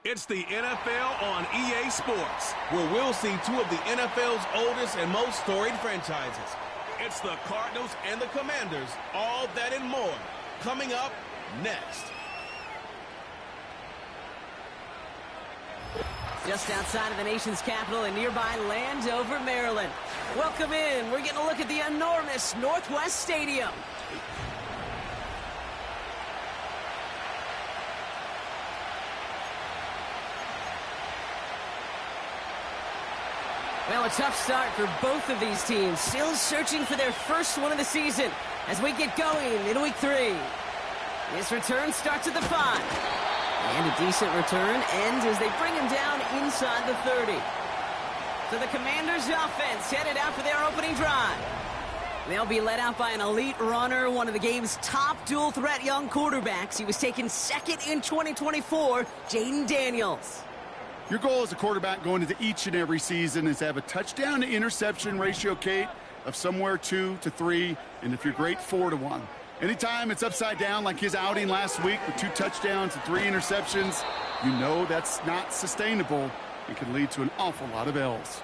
It's the NFL on EA Sports, where we'll see two of the NFL's oldest and most storied franchises. It's the Cardinals and the Commanders, all that and more, coming up next. Just outside of the nation's capital in nearby Landover, Maryland. Welcome in. We're getting a look at the enormous Northwest Stadium. Well, a tough start for both of these teams. Still searching for their first one of the season as we get going in Week 3. This return starts at the 5. And a decent return ends as they bring him down inside the 30. So the Commanders' offense headed out for their opening drive. They'll be led out by an elite runner, one of the game's top dual-threat young quarterbacks. He was taken second in 2024, Jaden Daniels. Your goal as a quarterback going into each and every season is to have a touchdown to interception ratio, Kate, of somewhere 2 to 3, and if you're great, 4 to 1. Anytime it's upside down like his outing last week with 2 touchdowns and 3 interceptions, you know that's not sustainable. It can lead to an awful lot of L's.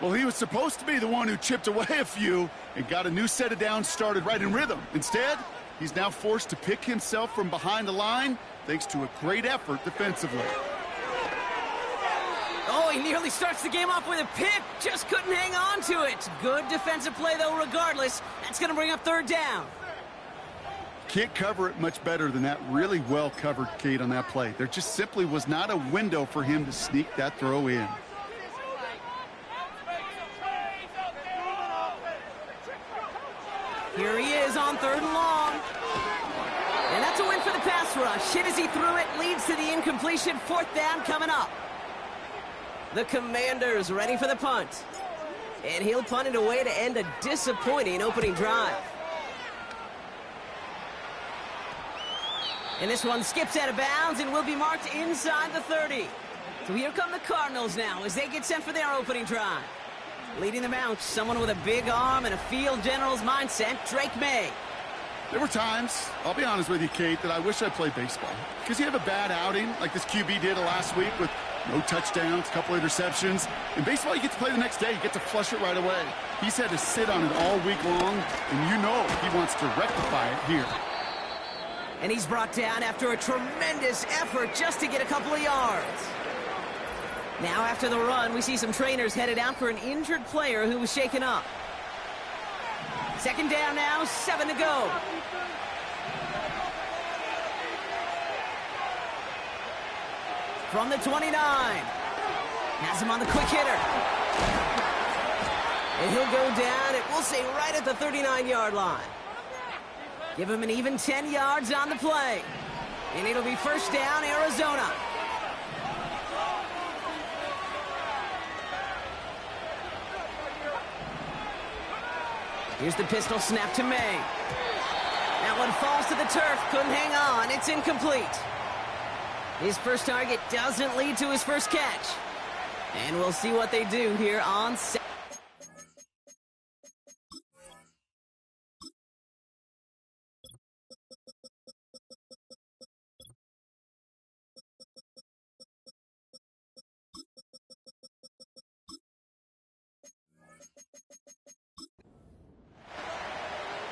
Well, he was supposed to be the one who chipped away a few and got a new set of downs started right in rhythm. Instead, he's now forced to pick himself from behind the line thanks to a great effort defensively. Oh, he nearly starts the game off with a pick. Just couldn't hang on to it. Good defensive play, though, regardless. That's going to bring up third down. Can't cover it much better than that. Really well covered, Kate, on that play. There just simply was not a window for him to sneak that throw in. Here he is on 3rd and long. And that's a win for the pass rush. Hit as he threw it, leads to the incompletion. 4th down coming up. The Commanders ready for the punt. And he'll punt it away to end a disappointing opening drive. And this one skips out of bounds and will be marked inside the 30. So here come the Cardinals now as they get set for their opening drive. Leading them out, someone with a big arm and a field general's mindset, Drake May. There were times, I'll be honest with you, Kate, that I wish I played baseball. Because you have a bad outing like this QB did last week with no touchdowns, a couple interceptions. In baseball, you get to play the next day. You get to flush it right away. He's had to sit on it all week long, and you know he wants to rectify it here. And he's brought down after a tremendous effort just to get a couple of yards. Now after the run, we see some trainers headed out for an injured player who was shaken up. 2nd down now, 7 to go. From the 29. Has him on the quick hitter. And he'll go down, and we'll say right at the 39-yard line. Give him an even 10 yards on the play. And it'll be 1st down, Arizona. Here's the pistol snap to May. That one falls to the turf. Couldn't hang on. It's incomplete. His first target doesn't lead to his first catch. And we'll see what they do here on Saturday.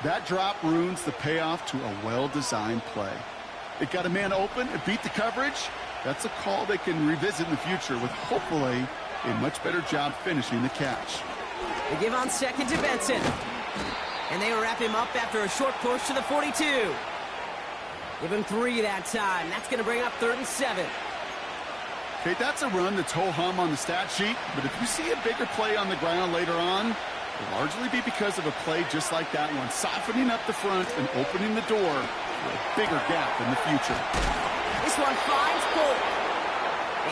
That drop ruins the payoff to a well-designed play. It got a man open, it beat the coverage. That's a call they can revisit in the future with hopefully a much better job finishing the catch. They give on 2nd to Benson. And they wrap him up after a short push to the 42. Give him 3 that time. That's going to bring up 3rd and 7. Okay, that's a run that's ho-hum on the stat sheet, but if you see a bigger play on the ground later on, it'll largely be because of a play just like that one, softening up the front and opening the door for a bigger gap in the future. This one finds Cole.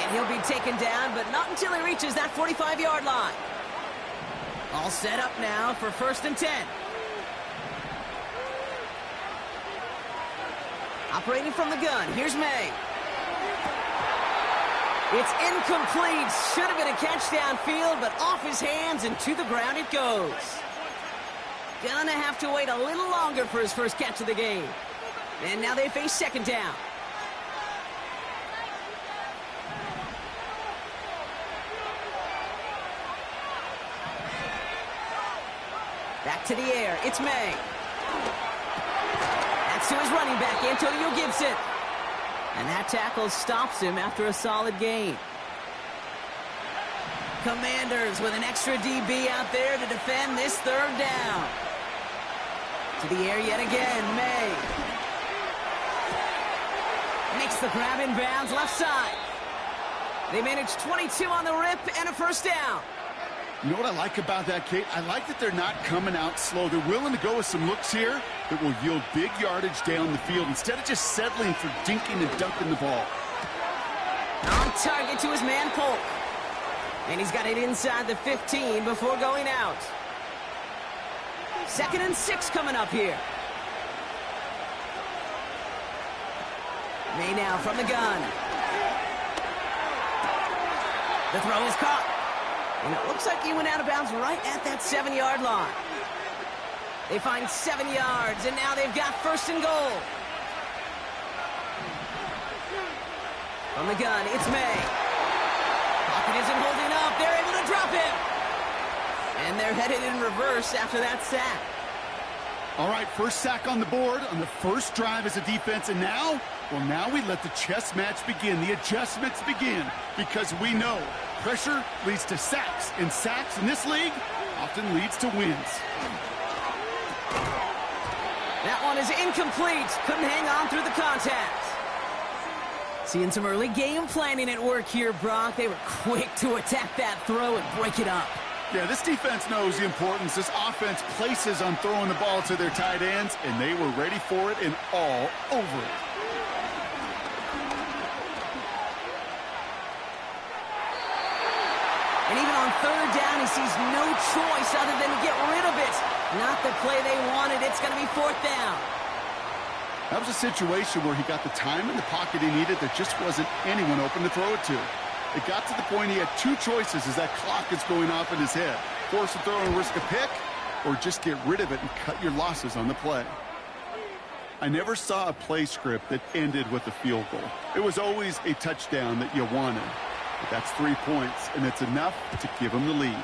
And he'll be taken down, but not until he reaches that 45-yard line. All set up now for 1st and 10. Operating from the gun, here's May. It's incomplete. Should have been a catch downfield, but off his hands and to the ground it goes. Gonna have to wait a little longer for his first catch of the game. And now they face second down. Back to the air, it's May. That's to his running back, Antonio Gibson. And that tackle stops him after a solid gain. Commanders with an extra DB out there to defend this third down. To the air yet again, May. Makes the grab in bounds, left side. They manage 22 on the rip and a first down. You know what I like about that, Kate? I like that they're not coming out slow. They're willing to go with some looks here that will yield big yardage down the field instead of just settling for dinking and dunking the ball. On target to his man, Polk. And he's got it inside the 15 before going out. 2nd and 6 coming up here. May now from the gun. The throw is caught. And it looks like he went out of bounds right at that 7-yard line. They find 7 yards, and now they've got first and goal. From the gun, it's May. Pocket isn't holding up. They're able to drop him. And they're headed in reverse after that sack. All right, first sack on the board on the first drive as a defense, and now, well, now we let the chess match begin, the adjustments begin, because we know pressure leads to sacks, and sacks in this league often leads to wins. That one is incomplete. Couldn't hang on through the contact. Seeing some early game planning at work here, Brock. They were quick to attack that throw and break it up. Yeah, this defense knows the importance this offense places on throwing the ball to their tight ends, and they were ready for it and all over it. And even on third down, he sees no choice other than to get rid of it. Not the play they wanted. It's going to be 4th down. That was a situation where he got the time in the pocket he needed. There just wasn't anyone open to throw it to. It got to the point he had 2 choices as that clock is going off in his head. Force a throw and risk a pick, or just get rid of it and cut your losses on the play. I never saw a play script that ended with a field goal. It was always a touchdown that you wanted. But that's 3 points, and it's enough to give him the lead.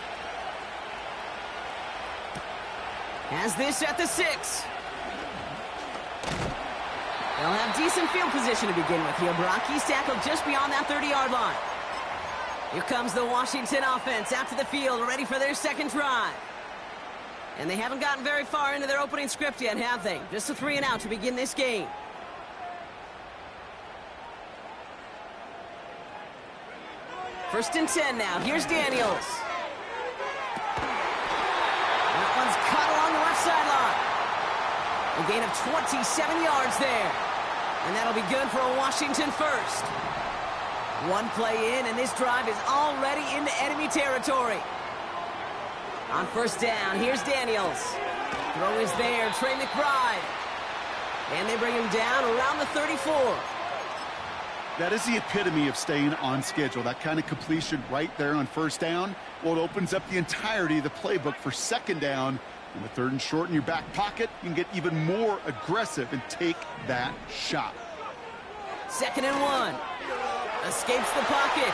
Has this at the 6. They'll have decent field position to begin with here, Brock. He's tackled just beyond that 30-yard line. Here comes the Washington offense out to the field, ready for their second drive. And they haven't gotten very far into their opening script yet, have they? Just a 3 and out to begin this game. First and 10 now. Here's Daniels. That one's caught along the left sideline. A gain of 27 yards there. And that'll be good for a Washington first. One play in, and this drive is already into enemy territory. On first down, here's Daniels. Throw is there, Trey McBride. And they bring him down around the 34. That is the epitome of staying on schedule. That kind of completion right there on first down. Well, it opens up the entirety of the playbook for second down. And with 3rd and short in your back pocket, you can get even more aggressive and take that shot. 2nd and 1. Escapes the pocket.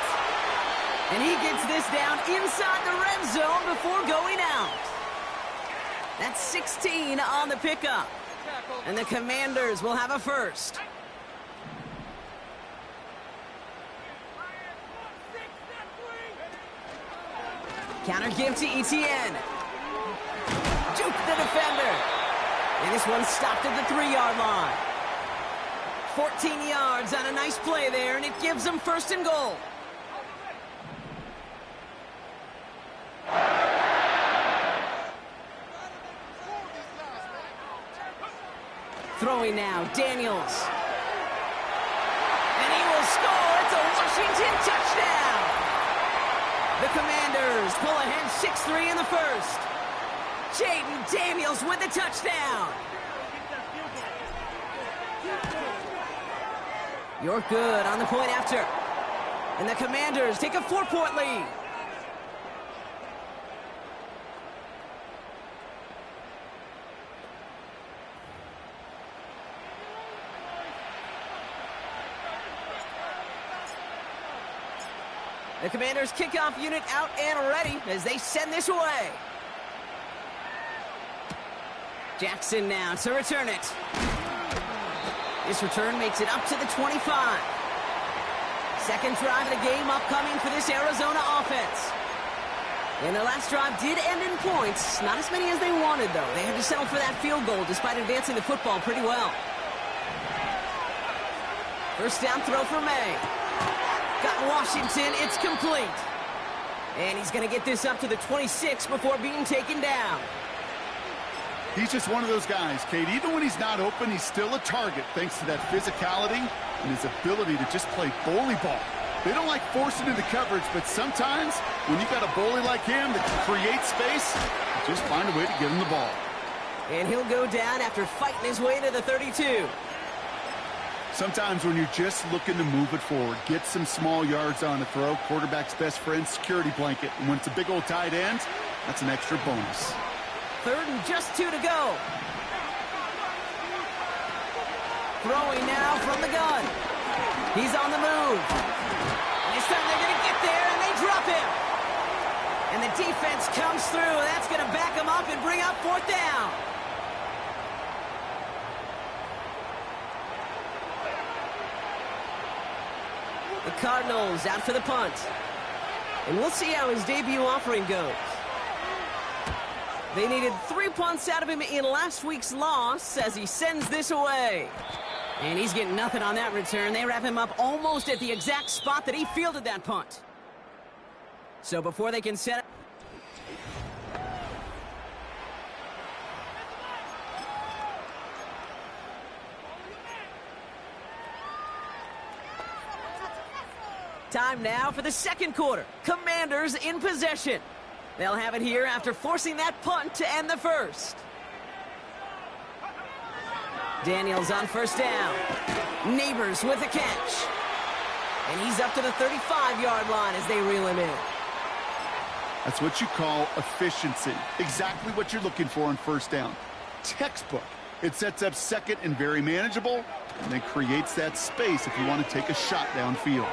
And he gets this down inside the red zone before going out. That's 16 on the pickup. And the Commanders will have a first. Counter give to Etienne. Juke the defender. And this one stopped at the 3-yard line. 14 yards on a nice play there, and it gives them first and goal. Throwing now, Daniels. And he will score. It's a Washington touchdown. The Commanders pull ahead 6-3 in the first. Jaden Daniels with the touchdown. You're good on the point after. And the Commanders take a 4-point lead. The Commanders' kickoff unit out and ready as they send this away. Jackson now to return it. This return makes it up to the 25. Second drive of the game upcoming for this Arizona offense. And their last drive did end in points. Not as many as they wanted, though. They had to settle for that field goal despite advancing the football pretty well. First down throw for May. Got Washington, it's complete. And he's going to get this up to the 26 before being taken down. He's just one of those guys, Kate. Even when he's not open, he's still a target thanks to that physicality and his ability to just play bully ball. They don't like forcing into coverage, but sometimes when you've got a bully like him that can create space, just find a way to get him the ball. And he'll go down after fighting his way to the 32. Sometimes when you're just looking to move it forward, get some small yards on the throw, quarterback's best friend, security blanket. And when it's a big old tight end, that's an extra bonus. Third and just 2 to go. Throwing now from the gun. He's on the move. This time they're going to get there, and they drop him. And the defense comes through, and that's going to back him up and bring up 4th down. The Cardinals out for the punt. And we'll see how his debut offering goes. They needed 3 punts out of him in last week's loss as he sends this away. And he's getting nothing on that return. They wrap him up almost at the exact spot that he fielded that punt. So before they can set it... Time now for the second quarter. Commanders in possession. They'll have it here after forcing that punt to end the first. Daniels on first down. Neighbors with the catch. And he's up to the 35-yard line as they reel him in. That's what you call efficiency. Exactly what you're looking for on first down. Textbook. It sets up second and very manageable, and then creates that space if you want to take a shot downfield.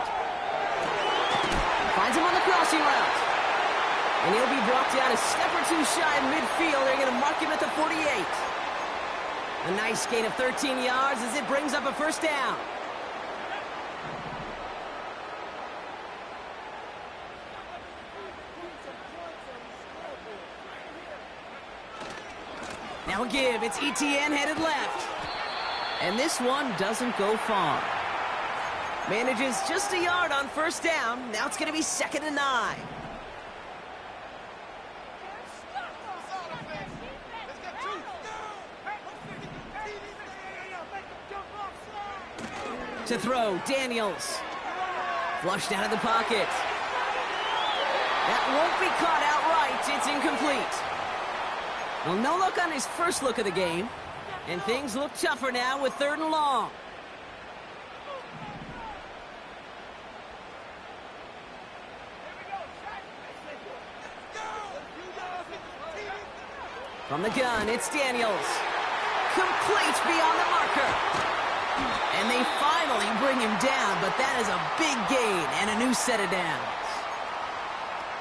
Finds him on the crossing route. And he'll be brought down a step or two shy of midfield. They're going to mark him at the 48. A nice gain of 13 yards as it brings up a first down. Now a give. It's ETN headed left. And this one doesn't go far. Manages just a yard on first down. Now it's going to be 2nd and 9. To throw, Daniels. Flushed out of the pocket. That won't be caught outright. It's incomplete. Well, no luck on his first look of the game. And things look tougher now with 3rd and long. From the gun, it's Daniels. Complete beyond the marker. And they finally bring him down, but that is a big gain and a new set of downs.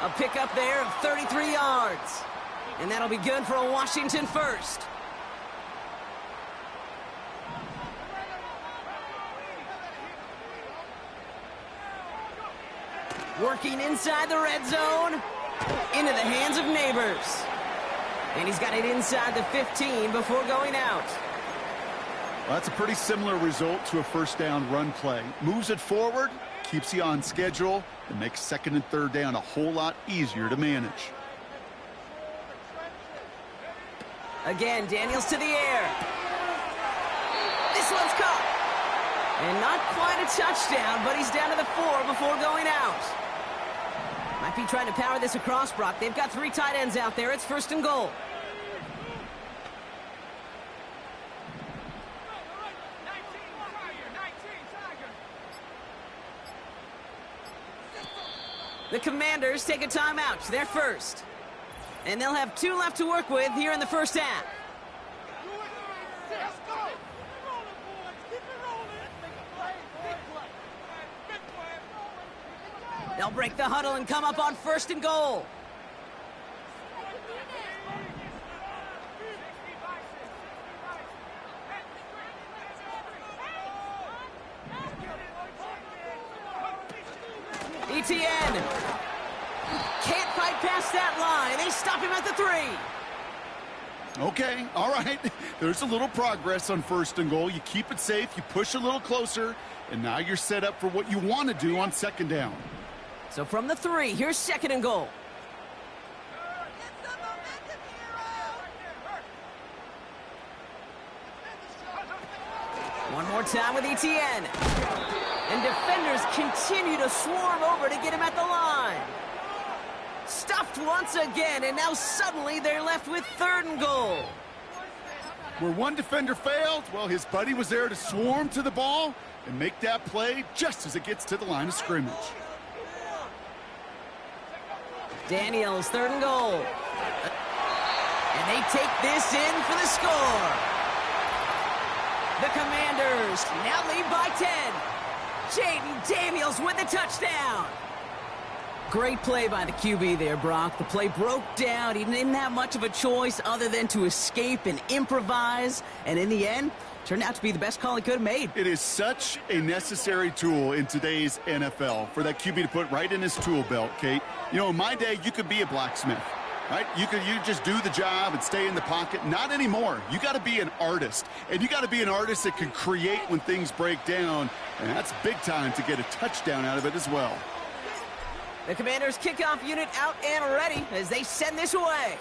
A pickup there of 33 yards. And that'll be good for a Washington first. Working inside the red zone. Into the hands of Neighbors. And he's got it inside the 15 before going out. Well, that's a pretty similar result to a first down run play. Moves it forward, keeps you on schedule, and makes 2nd and 3rd down a whole lot easier to manage. Again, Daniels to the air. This one's caught. And not quite a touchdown, but he's down to the 4 before going out. Might be trying to power this across, Brock. They've got 3 tight ends out there. It's 1st and goal. The Commanders take a timeout. They're first. And they'll have 2 left to work with here in the first half. They'll break the huddle and come up on 1st and goal. Etienne can't fight past that line. They stop him at the 3. Okay, all right. There's a little progress on 1st and goal. You keep it safe, you push a little closer, and now you're set up for what you want to do on 2nd down. So from the 3, here's 2nd and goal. One more time with Etienne. And defenders continue to swarm over to get him at the line. Stuffed once again, and now suddenly they're left with 3rd and goal. Where one defender failed, well, his buddy was there to swarm to the ball and make that play just as it gets to the line of scrimmage. Daniels, 3rd and goal. And they take this in for the score. The Commanders now lead by 10. Jaden Daniels with the touchdown. Great play by the QB there, Brock. The play broke down. He didn't have much of a choice other than to escape and improvise. And in the end, turned out to be the best call he could have made. It is such a necessary tool in today's NFL for that QB to put right in his tool belt, Kate. You know, in my day, you could be a blacksmith, right? You just do the job and stay in the pocket. Not anymore. You got to be an artist. And you got to be an artist that can create when things break down. And that's big time to get a touchdown out of it as well. The Commanders' kickoff unit out and ready as they send this away.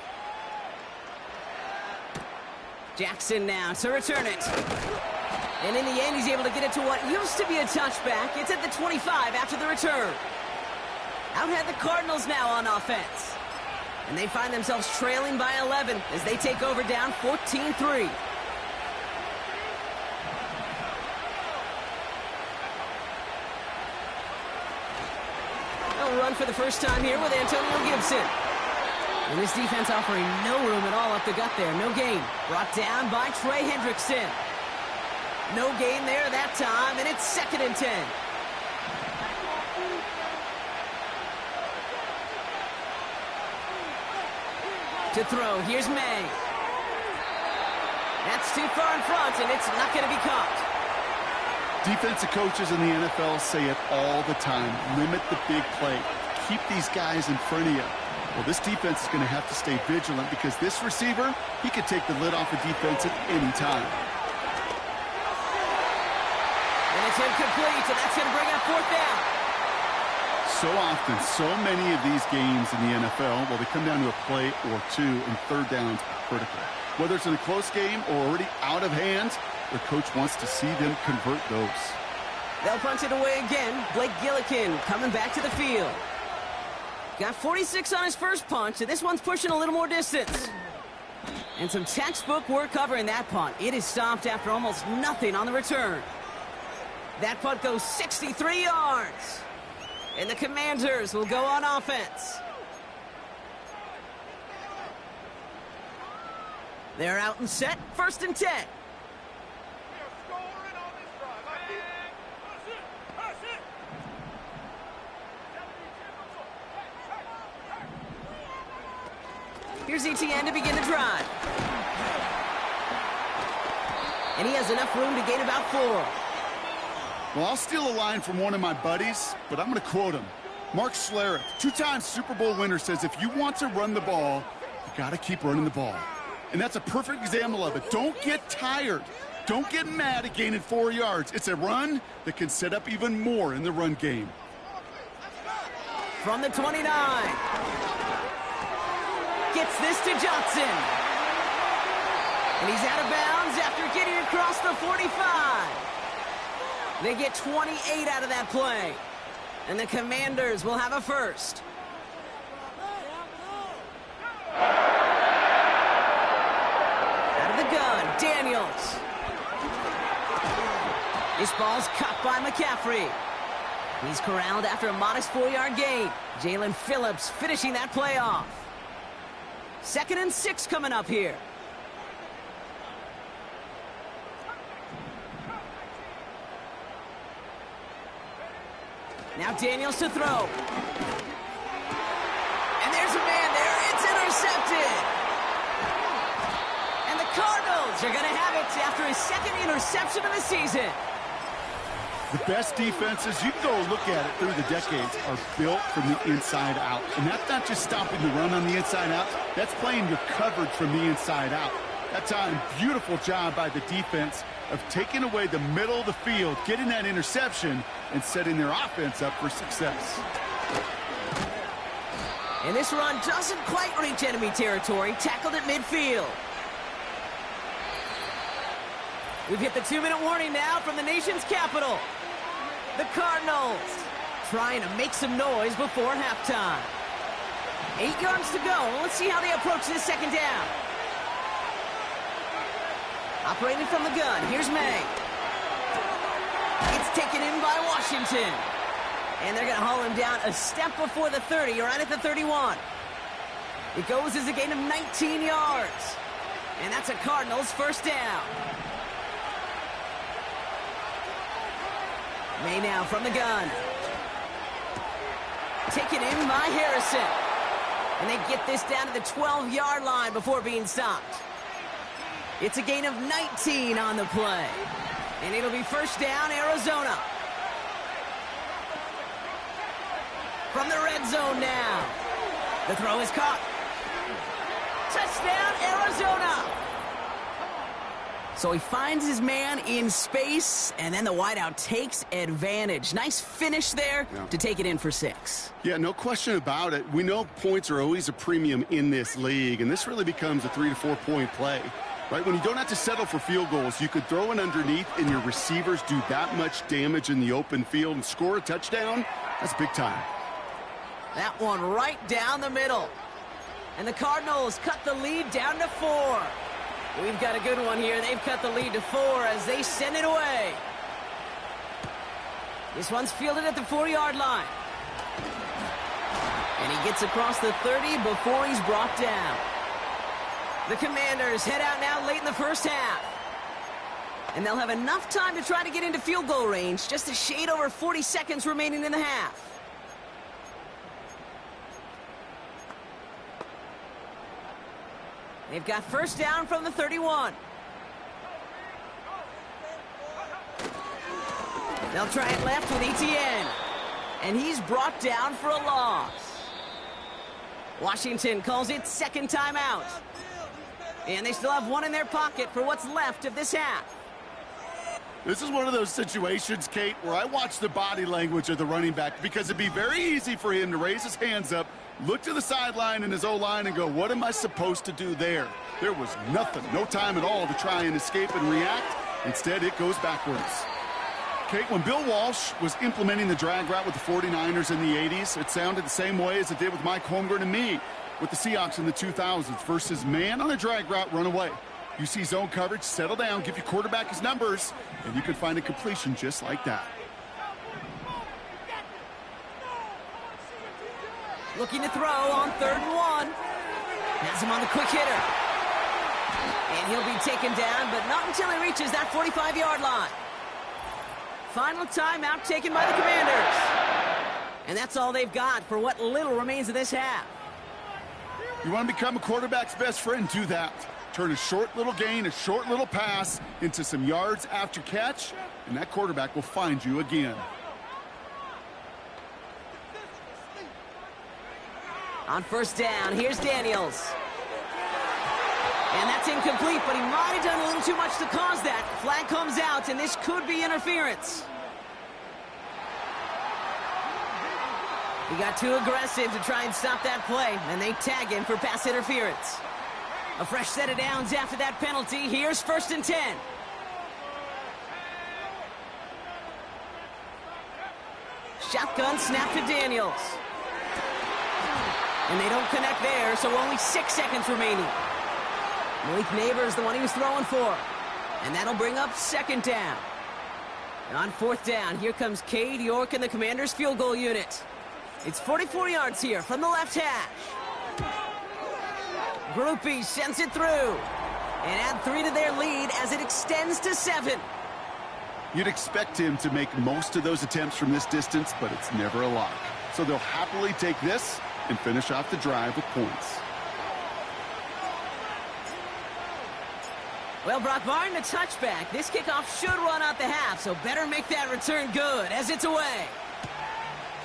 Jackson now to return it. And in the end, he's able to get it to what used to be a touchback. It's at the 25 after the return. Out had the Cardinals now on offense. And they find themselves trailing by 11 as they take over down 14-3. They'll run for the first time here with Antonio Gibson. And this defense offering no room at all up the gut there. No gain. Brought down by Trey Hendrickson. No gain there that time, and it's 2nd and 10. To throw, here's May. That's too far in front, and it's not going to be caught. Defensive coaches in the NFL say it all the time. Limit the big play. Keep these guys in front of you. Well, this defense is going to have to stay vigilant because this receiver, he could take the lid off the defense at any time. And it's incomplete, and that's going to bring up 4th down. So often, so many of these games in the NFL, well, they come down to a play or two, and 3rd downs are critical. Whether it's in a close game or already out of hand, their coach wants to see them convert those. They'll punch it away again. Blake Gillikin coming back to the field. Got 46 on his first punch, and this one's pushing a little more distance. And some textbook work covering that punt. It is stopped after almost nothing on the return. That punt goes 63 yards. And the Commanders will go on offense. They're out and set. 1st and 10. Here's Etienne to begin the drive. And he has enough room to gain about 4. Well, I'll steal a line from one of my buddies, but I'm going to quote him. Mark Schlereth, 2-time Super Bowl winner, says if you want to run the ball, you got to keep running the ball. And that's a perfect example of it. Don't get tired. Don't get mad at gaining 4 yards. It's a run that can set up even more in the run game. From the 29. Gets this to Johnson. And he's out of bounds after getting across the 45. They get 28 out of that play. And the Commanders will have a first. Out of the gun, Daniels. This ball's cut by McCaffrey. He's corralled after a modest 4-yard gain. Jalen Phillips finishing that play off. 2nd and 6 coming up here. Now Daniels to throw. And there's a man there. It's intercepted. And the Cardinals are going to have it after his 2nd interception of the season. The best defenses, you can go look at it through the decades, are built from the inside out. And that's not just stopping the run on the inside out. That's playing your coverage from the inside out. That time, beautiful job by the defense of taking away the middle of the field, getting that interception, and setting their offense up for success. And this run doesn't quite reach enemy territory. Tackled at midfield. We've hit the 2-minute warning now from the nation's capital. The Cardinals trying to make some noise before halftime. 8 yards to go. Let's see how they approach this 2nd down. Operating from the gun. Here's May. It's taken in by Washington. And they're going to haul him down a step before the 30, or right at the 31. It goes as a gain of 19 yards. And that's a Cardinals 1st down. May now from the gun. Taken in by Harrison. And they get this down to the 12-yard line before being stopped. It's a gain of 19 on the play. And it'll be 1st down, Arizona. From the red zone now. The throw is caught. Touchdown, Arizona. So he finds his man in space, and then the wideout takes advantage. Nice finish there to take it in for 6. Yeah, no question about it. We know points are always a premium in this league, and this really becomes a 3 to 4 point play. Right, when you don't have to settle for field goals, you could throw it underneath and your receivers do that much damage in the open field and score a touchdown. That's big time. That one right down the middle. And the Cardinals cut the lead down to 4. We've got a good one here. They've cut the lead to 4 as they send it away. This one's fielded at the 4-yard line. And he gets across the 30 before he's brought down. The Commanders head out now late in the 1st half. And they'll have enough time to try to get into field goal range. Just a shade over 40 seconds remaining in the half. They've got 1st down from the 31. They'll try it left with Etienne. And he's brought down for a loss. Washington calls it 2nd timeout. And they still have one in their pocket for what's left of this half. This is one of those situations, Kate, where I watch the body language of the running back because it'd be very easy for him to raise his hands up, look to the sideline in his O-line and go, what am I supposed to do there? There was nothing, no time at all to try and escape and react. Instead, it goes backwards. Kate, when Bill Walsh was implementing the drag route with the 49ers in the 80s, it sounded the same way as it did with Mike Holmgren and me with the Seahawks in the 2000s versus man on a drag route, run away. You see zone coverage, settle down, give your quarterback his numbers, and you can find a completion just like that. Looking to throw on 3rd and 1. Has him on the quick hitter. And he'll be taken down, but not until he reaches that 45-yard line. Final timeout taken by the Commanders. And that's all they've got for what little remains of this half. You want to become a quarterback's best friend? Do that. Turn a short little gain, a short little pass into some yards after catch, and that quarterback will find you again. On 1st down, here's Daniels. And that's incomplete, but he might have done a little too much to cause that. Flag comes out, and this could be interference. He got too aggressive to try and stop that play, and they tag him for pass interference. A fresh set of downs after that penalty. Here's 1st and 10. Shotgun snap to Daniels. And they don't connect there, so only 6 seconds remaining. Malik Neighbors, the one he was throwing for. And that'll bring up 2nd down. On fourth down, here comes Cade York and the Commanders' field goal unit. It's 44 yards here from the left hash. Groupie sends it through. And add 3 to their lead as it extends to 7. You'd expect him to make most of those attempts from this distance, but it's never a lock. So they'll happily take this and finish off the drive with points. Well, Brock, barring the touchback, this kickoff should run out the half, so better make that return good as it's away.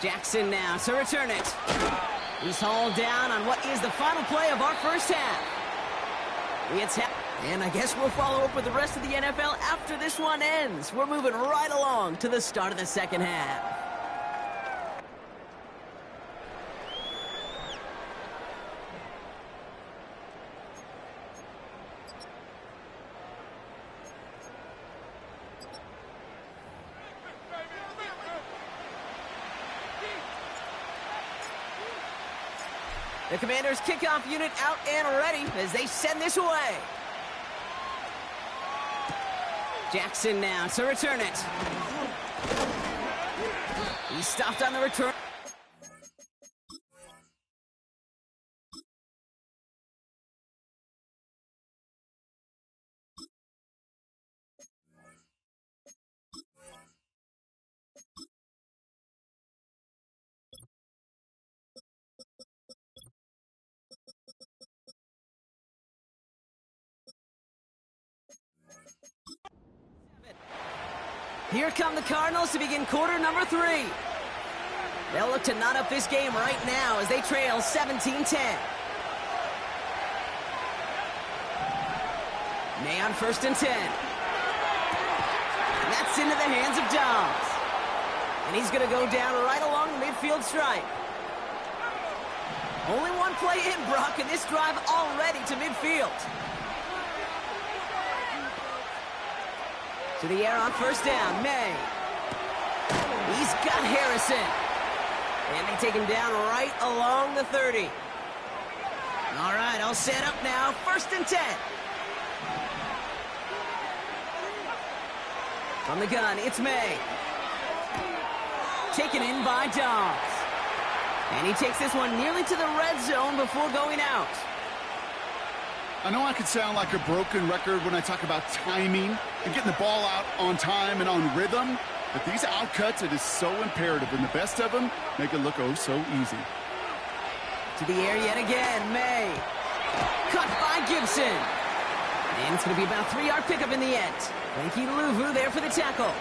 Jackson now to return it. He's hauled down on what is the final play of our first half. And I guess we'll follow up with the rest of the NFL after this one ends. We're moving right along to the start of the second half. The Commanders' kickoff unit out and ready as they send this away. Jackson now to return it. He stopped on the return. Here come the Cardinals to begin quarter number 3. They'll look to knot up this game right now as they trail 17-10. May on 1st and 10. And that's into the hands of Dobbs. And he's going to go down right along the midfield stripe. Only one play in, Brock, and this drive already to midfield. To the air on 1st down, May. He's got Harrison. And they take him down right along the 30. All right, all set up now. 1st and 10. From the gun, it's May. Taken in by Dobbs. And he takes this one nearly to the red zone before going out. I know I could sound like a broken record when I talk about timing and getting the ball out on time and on rhythm, but these outcuts, it is so imperative, and the best of them make it look oh so easy. To the air yet again, May. Cut by Gibson. And it's going to be about a 3-yard pickup in the end. Thank you to Luvu there for the tackle.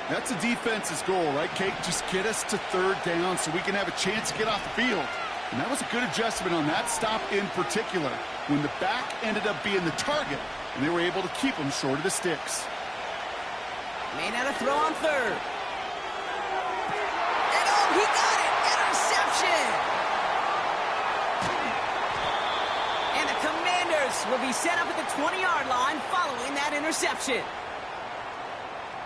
That's a defense's goal, right, Kate? Just get us to 3rd down so we can have a chance to get off the field. And that was a good adjustment on that stop in particular, when the back ended up being the target, and they were able to keep him short of the sticks. Made out a throw on 3rd. And oh, he got it! Interception! And the Commanders will be set up at the 20-yard line following that interception.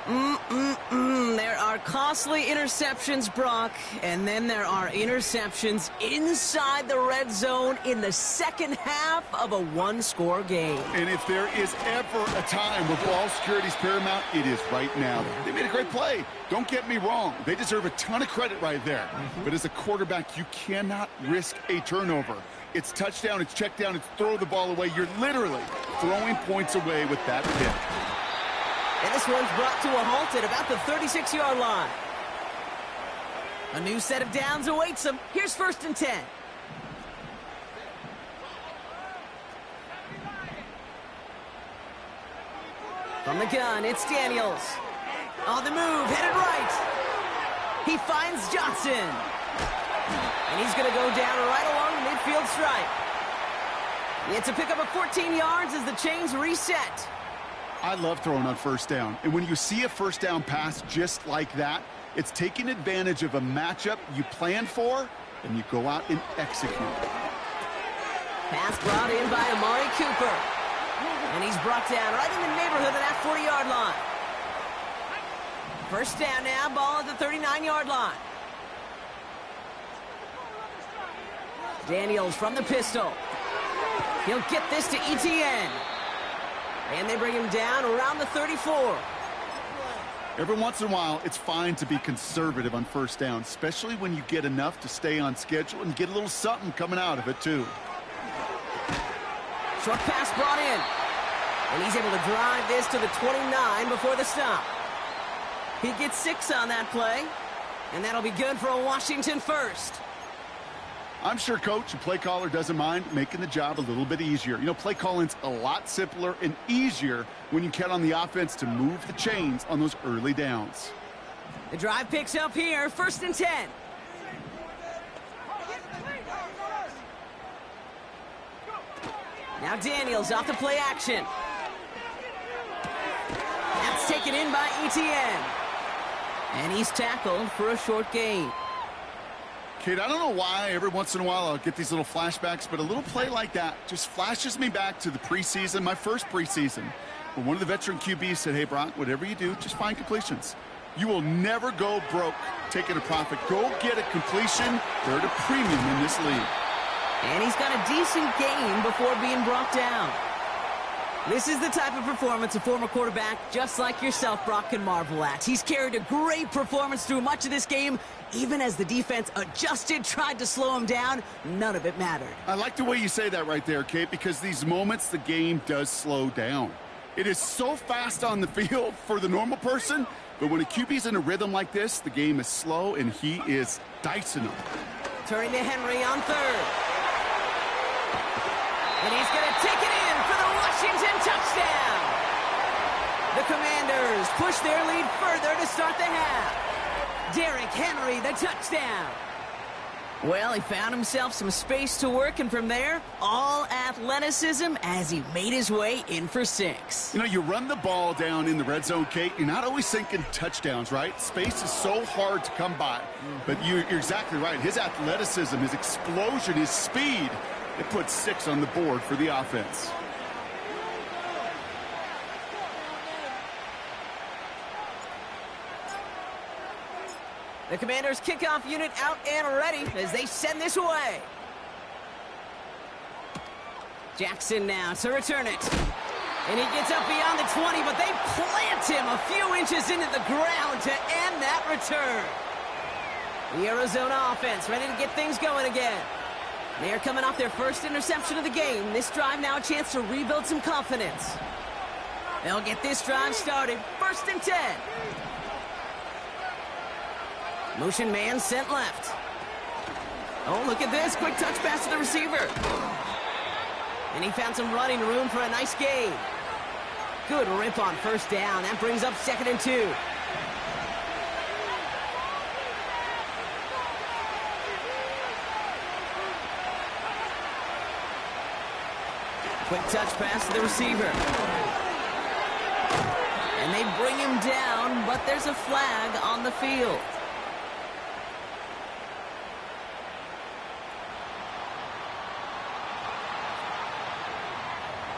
There are costly interceptions, Brock, and then there are interceptions inside the red zone in the second half of a 1-score game. And if there is ever a time where ball security is paramount, it is right now. They made a great play. Don't get me wrong. They deserve a ton of credit right there. But as a quarterback, you cannot risk a turnover. It's touchdown, it's check down, it's throw the ball away. You're literally throwing points away with that pick. And this one's brought to a halt at about the 36-yard line. A new set of downs awaits them. Here's 1st and 10. From the gun, it's Daniels. On the move, headed right. He finds Johnson. And he's going to go down right along the midfield stripe. It's a pickup of 14 yards as the chains reset. I love throwing on 1st down. And when you see a 1st down pass just like that, it's taking advantage of a matchup you plan for, and you go out and execute. Pass brought in by Amari Cooper. And he's brought down right in the neighborhood of that 40-yard line. 1st down now, ball at the 39-yard line. Daniels from the pistol. He'll get this to Etienne. And they bring him down around the 34. Every once in a while, it's fine to be conservative on first down, especially when you get enough to stay on schedule and get a little something coming out of it, too. Short pass brought in. And he's able to drive this to the 29 before the stop. He gets 6 on that play. And that'll be good for a Washington first. I'm sure coach and play caller doesn't mind making the job a little bit easier. You know, play calling's a lot simpler and easier when you count on the offense to move the chains on those early downs. The drive picks up here, 1st and 10. Now Daniels off the play action. That's taken in by Etienne. And he's tackled for a short gain. Kid, I don't know why every once in a while I'll get these little flashbacks, but a little play like that just flashes me back to the preseason, my first preseason, where one of the veteran QBs said, hey, Brock, whatever you do, just find completions. You will never go broke taking a profit. Go get a completion. They're at a premium in this league. And he's got a decent gain before being brought down. This is the type of performance a former quarterback just like yourself, Brock, can marvel at. He's carried a great performance through much of this game. Even as the defense adjusted, tried to slow him down, none of it mattered. I like the way you say that right there, Kate, because these moments the game does slow down. It is so fast on the field for the normal person, but when a QB's in a rhythm like this, the game is slow and he is dicing them. Turning to Henry on 3rd. And he's going to take it in for the Washington touchdown. The Commanders push their lead further to start the half. Derrick Henry, the touchdown. Well, he found himself some space to work, and from there, all athleticism as he made his way in for 6. You know, you run the ball down in the red zone, Kate, you're not always thinking touchdowns, right? Space is so hard to come by. But you're exactly right. His athleticism, his explosion, his speed, it puts 6 on the board for the offense. The Commanders' kickoff unit out and ready as they send this away. Jackson now to return it. And he gets up beyond the 20, but they plant him a few inches into the ground to end that return. The Arizona offense ready to get things going again. They're coming off their first interception of the game. This drive now a chance to rebuild some confidence. They'll get this drive started. 1st and 10. Motion man sent left. Oh, look at this. Quick touch pass to the receiver. And he found some running room for a nice gain. Good rip on 1st down. That brings up 2nd and 2. Quick touch pass to the receiver. And they bring him down, but there's a flag on the field.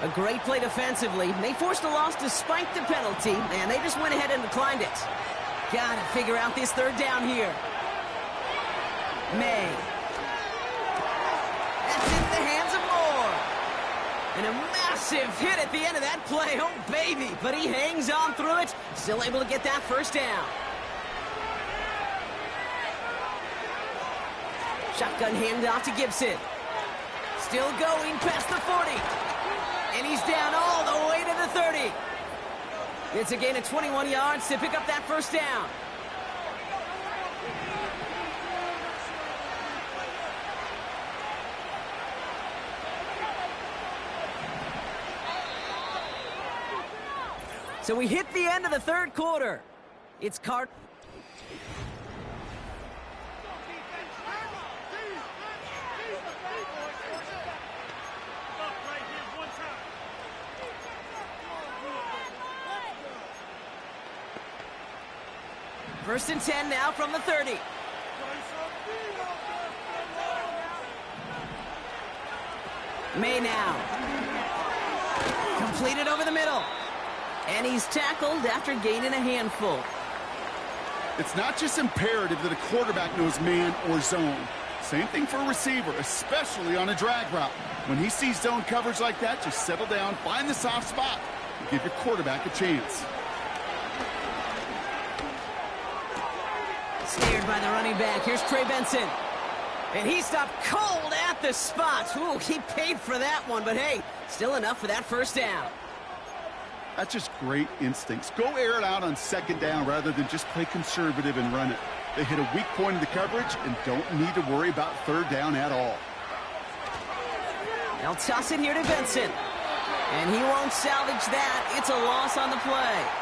A great play defensively. They forced a loss despite the penalty, and they just went ahead and declined it. Got to figure out this 3rd down here. May. That's in the hands of Moore. And a massive hit at the end of that play. Oh, baby. But he hangs on through it. Still able to get that 1st down. Shotgun handoff to Gibson. Still going past the 40. And he's down all the way to the 30. It's a gain of 21 yards to pick up that 1st down. So we hit the end of the 3rd quarter. It's Cardinals. First and 10 now from the 30. May now. Completed over the middle. And he's tackled after gaining a handful. It's not just imperative that a quarterback knows man or zone. Same thing for a receiver, especially on a drag route. When he sees zone coverage like that, just settle down, find the soft spot, and give your quarterback a chance. Snared by the running back. Here's Trey Benson. And he stopped cold at the spot. Ooh, he paid for that one, but hey, still enough for that first down. That's just great instincts. Go air it out on second down rather than just play conservative and run it. They hit a weak point in the coverage and don't need to worry about third down at all. They'll toss it here to Benson. And he won't salvage that. It's a loss on the play.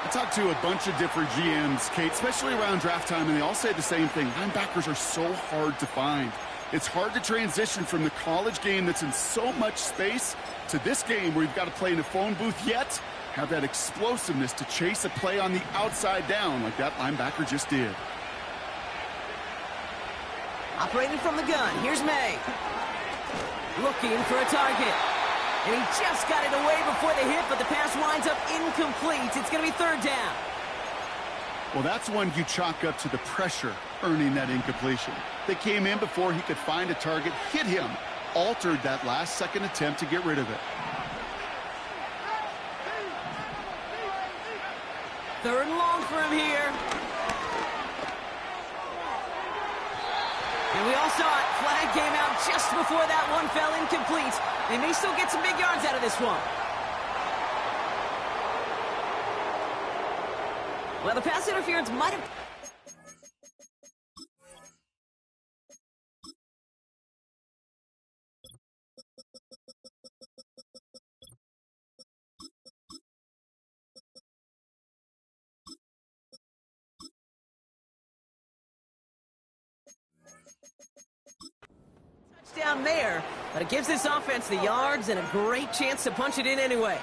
I talked to a bunch of different GMs, Kate, especially around draft time, and they all say the same thing. Linebackers are so hard to find. It's hard to transition from the college game that's in so much space to this game where you've got to play in a phone booth, yet have that explosiveness to chase a play on the outside down like that linebacker just did. Operating from the gun, here's May. Looking for a target. And he just got it away before the hit, but the pass winds up incomplete. It's going to be third down. Well, that's one you chalk up to the pressure earning that incompletion. They came in before he could find a target, hit him, altered that last-second attempt to get rid of it. Third and long for him here. And we all saw it. Flag came out just before that one fell incomplete. They may still get some big yards out of this one. Well, the pass interference might have... Touchdown there, but it gives this offense the yards and a great chance to punch it in anyway.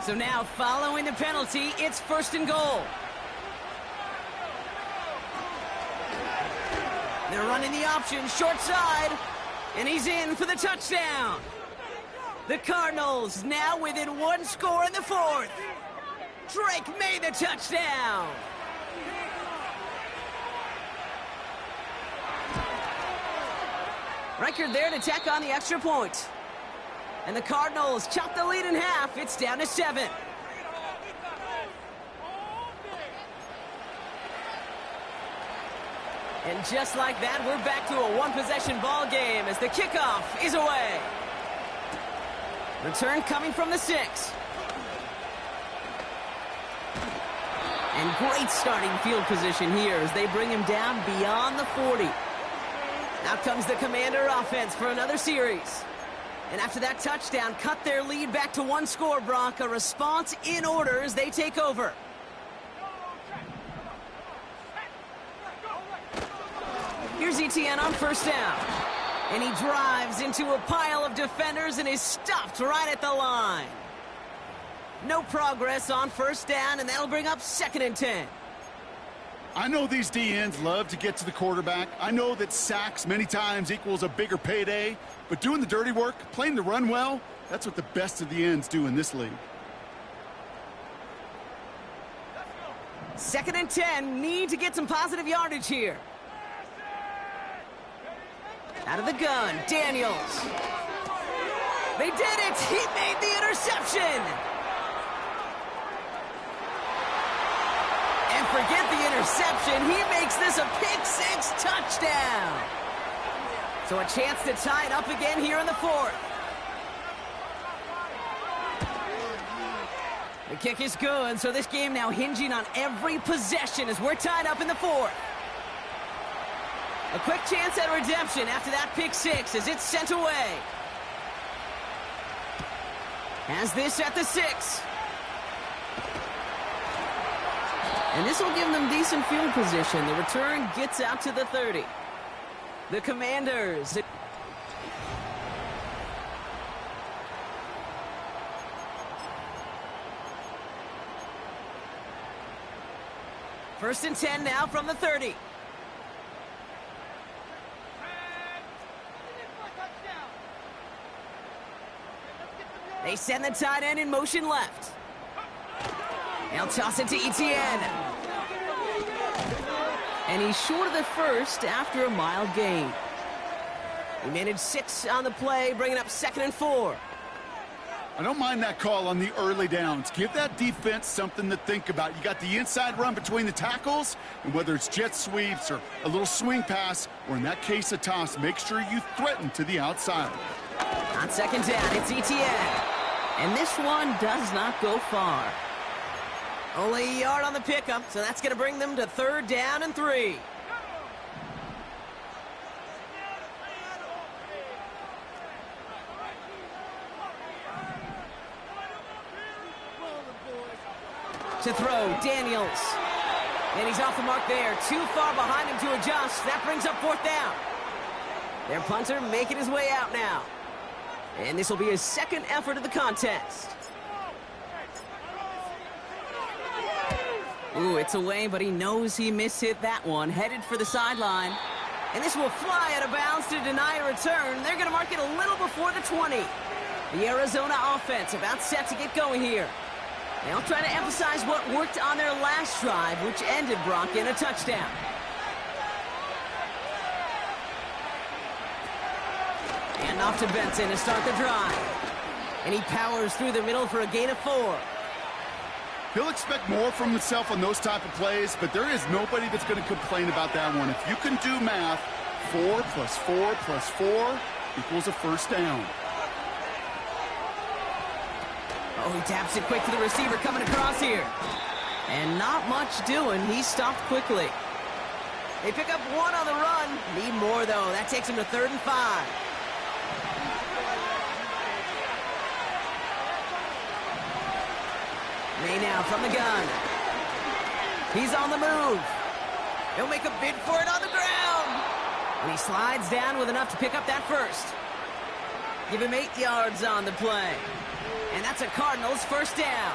So now, following the penalty, it's first and goal. They're running the option, short side, and he's in for the touchdown. The Cardinals now within one score in the fourth. Drake made the touchdown. Reichard there to tack on the extra point. And the Cardinals chop the lead in half. It's down to 7. And just like that, we're back to a one-possession ball game as the kickoff is away. Return coming from the 6. And great starting field position here as they bring him down beyond the 40. Now comes the Commander offense for another series. And after that touchdown, cut their lead back to one score, Brock. A response in order as they take over. Here's Etienne on first down. And he drives into a pile of defenders and is stopped right at the line. No progress on first down, and that'll bring up 2nd and 10. I know these DNs love to get to the quarterback. I know that sacks many times equals a bigger payday, but doing the dirty work, playing the run well, that's what the best of the ends do in this league. 2nd and 10, need to get some positive yardage here. Out of the gun, Daniels. They did it! He made the interception! And forget the interception, he makes this a pick-6 touchdown. So a chance to tie it up again here in the 4th. The kick is good, so this game now hinging on every possession as we're tied up in the 4th. A quick chance at redemption after that pick-6 as it's sent away. Has this at the 6. And this will give them decent field position. The return gets out to the 30. The Commanders. First and 10 now from the 30. They send the tight end in motion left. They'll toss it to Etienne. And he's short of the first after a mild gain. He managed 6 on the play, bringing up 2nd and 4. I don't mind that call on the early downs. Give that defense something to think about. You got the inside run between the tackles, and whether it's jet sweeps or a little swing pass, or in that case a toss, make sure you threaten to the outside. On second down, it's ETN. And this one does not go far. Only a yard on the pickup, so that's going to bring them to 3rd down and 3. To throw, Daniels. And he's off the mark there. Too far behind him to adjust. That brings up 4th down. Their punter making his way out now. And this will be his 2nd effort of the contest. Ooh, it's away, but he knows he mishit that one. Headed for the sideline. And this will fly out of bounds to deny a return. They're going to mark it a little before the 20. The Arizona offense about set to get going here. They'll try to emphasize what worked on their last drive, which ended, Brock, in a touchdown. And off to Benson to start the drive. And he powers through the middle for a gain of 4. He'll expect more from himself on those type of plays, but there is nobody that's going to complain about that one. If you can do math, 4 plus 4 plus 4 equals a 1st down. Oh, he taps it quick to the receiver coming across here. And not much doing. He stopped quickly. They pick up 1 on the run. Need more, though. That takes him to 3rd and 5. May now from the gun. He's on the move. He'll make a bid for it on the ground. And he slides down with enough to pick up that 1st. Give him 8 yards on the play. And that's a Cardinals 1st down.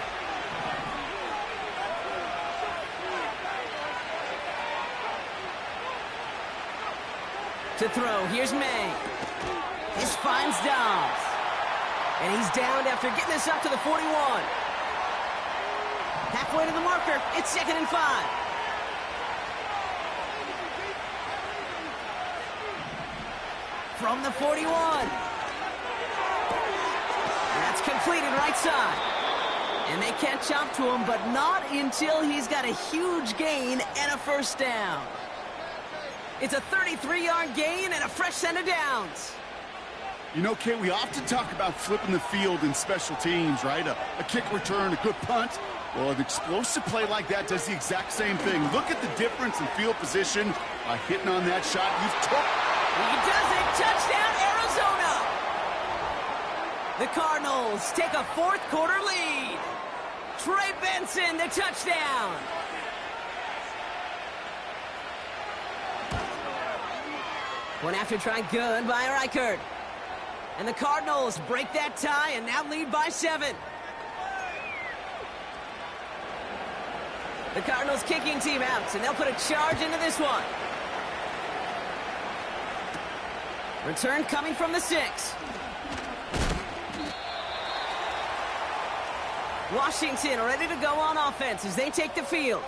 To throw, here's May. This finds Dobbs. And he's downed after getting this up to the 41. Halfway to the marker, it's 2nd and 5. From the 41. That's completed right side. And they catch up to him, but not until he's got a huge gain and a 1st down. It's a 33-yard gain and a fresh set of downs. You know, Kate, we often talk about flipping the field in special teams, right? A kick return, a good punt. Well, an explosive play like that does the exact same thing. Look at the difference in field position by hitting on that shot. You've took. He does it. Touchdown, Arizona. The Cardinals take a 4th quarter lead. Trey Benson, the touchdown. One after try, good by Reichert. And the Cardinals break that tie and now lead by 7. The Cardinals kicking team out, and they'll put a charge into this one. Return coming from the 6. Washington ready to go on offense as they take the field.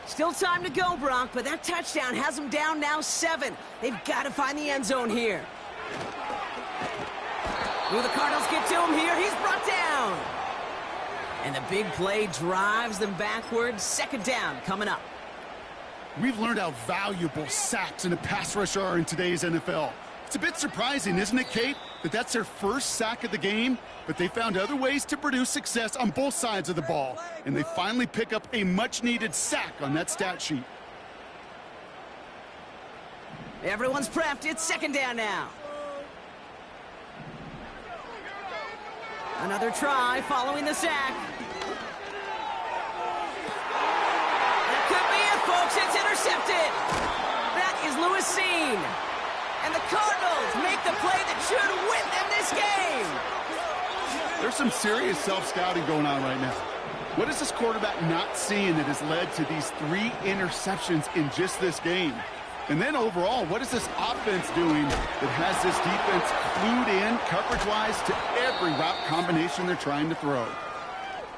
Still time to go, Brock, but that touchdown has them down now 7. They've got to find the end zone here. Will the Cardinals get to him here? He's brought down. And the big play drives them backwards. 2nd down coming up. We've learned how valuable sacks and a pass rush are in today's NFL. It's a bit surprising, isn't it, Kate, that that's their 1st sack of the game, but they found other ways to produce success on both sides of the ball, and they finally pick up a much-needed sack on that stat sheet. Everyone's prepped. It's 2nd down now. Another try following the sack. That could be it, folks. It's intercepted. That is Lewis Seen. And the Cardinals make the play that should win them this game. There's some serious self-scouting going on right now. What is this quarterback not seeing that has led to these 3 interceptions in just this game? And then overall, what is this offense doing that has this defense clued in coverage-wise to every route combination they're trying to throw?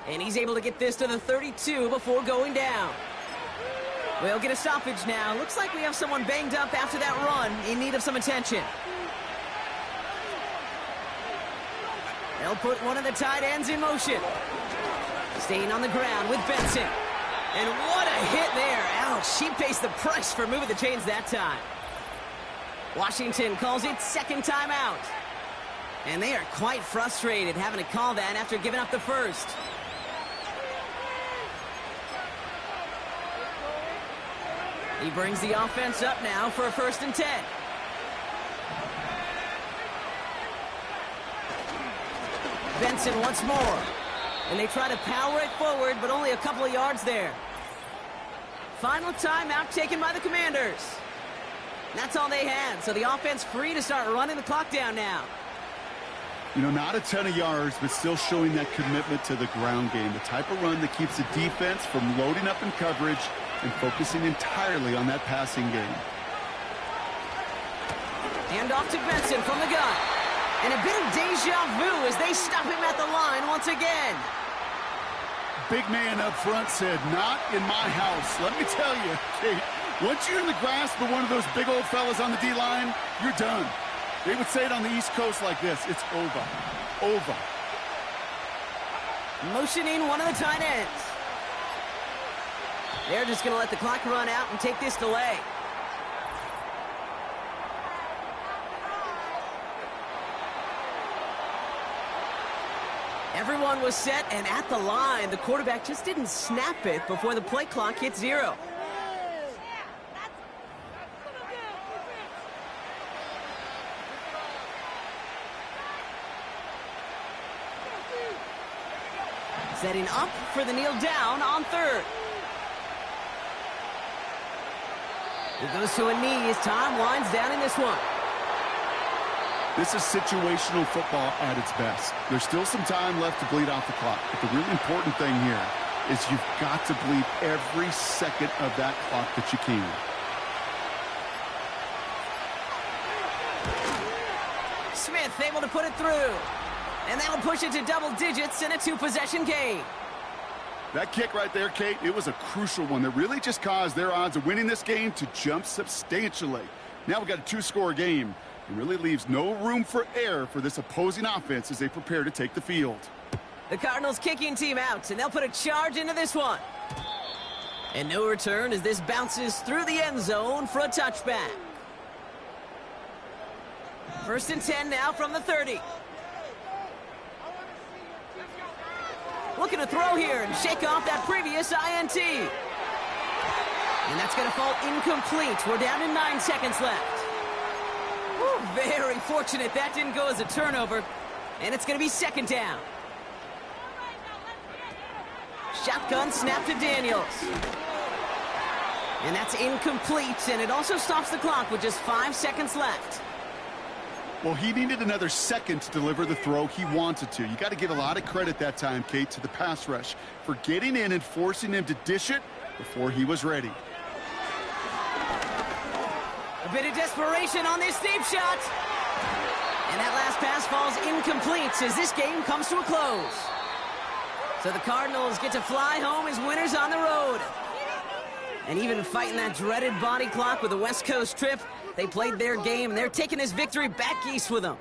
And he's able to get this to the 32 before going down. We'll get a stoppage now. Looks like we have someone banged up after that run in need of some attention. They'll put one of the tight ends in motion. Staying on the ground with Benson. And what a hit there. Ouch, she pays the price for moving the chains that time. Washington calls it second timeout. And they are quite frustrated having to call that after giving up the first. He brings the offense up now for a 1st and 10. Benson once more. And they try to power it forward, but only a couple of yards there. Final timeout taken by the Commanders. That's all they had, so the offense free to start running the clock down now. You know, not a ton of yards, but still showing that commitment to the ground game. The type of run that keeps the defense from loading up in coverage and focusing entirely on that passing game. Hand off to Benson from the gun. And a bit of deja vu as they stop him at the line once again. Big man up front said, not in my house. Let me tell you, Kate, once you're in the grasp of one of those big old fellas on the D-line, you're done. They would say it on the East Coast like this, it's over. Over. Motioning one of the tight ends. They're just going to let the clock run out and take this delay. Everyone was set and at the line. The quarterback just didn't snap it before the play clock hit 0. Setting up for the kneel down on 3rd. He goes to a knee as time winds down in this one. This is situational football at its best. There's still some time left to bleed off the clock, but the really important thing here is you've got to bleed every second of that clock that you can. Smith able to put it through. And that'll push it to double digits in a 2-possession game. That kick right there, Kate, it was a crucial one that really just caused their odds of winning this game to jump substantially. Now we've got a 2-score game. It really leaves no room for error for this opposing offense as they prepare to take the field. The Cardinals kicking team out, and they'll put a charge into this one. And no return as this bounces through the end zone for a touchback. 1st and 10 now from the 30. Looking to throw here and shake off that previous INT. And that's going to fall incomplete. We're down to 9 seconds left. Whew, very fortunate that didn't go as a turnover. And it's going to be 2nd down. Shotgun snap to Daniels. And that's incomplete, and it also stops the clock with just 5 seconds left. Well, he needed another second to deliver the throw he wanted to. You got to give a lot of credit that time, Kate, to the pass rush for getting in and forcing him to dish it before he was ready. A bit of desperation on this deep shot. And that last pass falls incomplete as this game comes to a close. So the Cardinals get to fly home as winners on the road. And even fighting that dreaded body clock with a West Coast trip, they played their game, and they're taking this victory back east with them.